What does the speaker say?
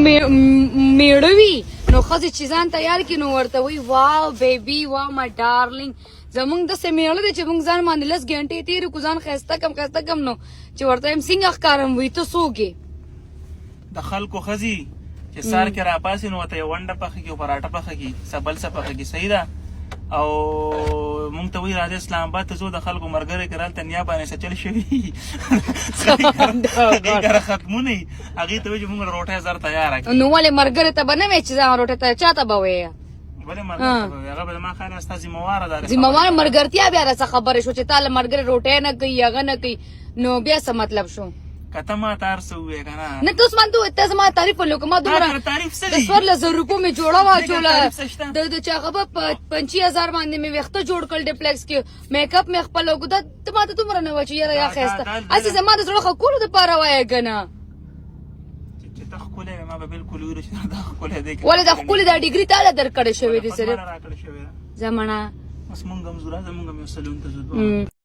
میړوي نو خځې چې ځان تیار کړي نو ورته وایي واو بیبي واو مای ډارلینګ زمونږ داسې میړه دی چې موږ ځان باندې لس ګنټې تېرې کړو ځان ښایسته کم نو چې ورته یم څنګه ښکارم وایي ته څوک یې د خلکو ښځې چې سار کې راپاسي نو ورته یو ونډه پخه کړي او پراټه پخه کړي څه بل څه پخه کړي صحیح ده او مونږ ته وایي راځه اسلام آباد ته ځو د خلکو ملګری کې رالته نیا باندې سچل شوي هغې کره ختمونه یي هغې ته وایي چې مونږ روټۍ زر تیاره کړي نو ولې ملګري ته به نه وایې چې ځان روټۍ ته چا ته به وایې ولې ملګری ته به وایي هغه به زما خیال ستا ذمهواره ده ذمهواره ملګرتیا بیا راڅه خبرې شو چې تا له ملګري روټۍ نه کوي هغه نه کوي نو بیا څه مطلب شو که ته ما ته هر څه ووایې که نه نه ته اوس man ته زما تعریف وکړو ما دومره تعریف څه د دی 14,000 روپو مې جوړه واچوله تعریف څه شته د چې هغه به 50,000 باندې مې ویښته جوړ کړل ډپلیکس کې میک اپ مې خپل وکړو دا ته ما ته دومره نه وایه چې یاره یا ښایسته هسې زما د زړه ښه کولو دپاره وایه که نه چې ته ښکلی وې ما به بلکل ویلو چې دا ښکلی دی ولې دا ښکلې دا ډیګري تا له درکړې شوې دي صرف راکړې شوې ده زمانه بس مونږ هم ځو راځه مونږ هم یو سلون ته ځو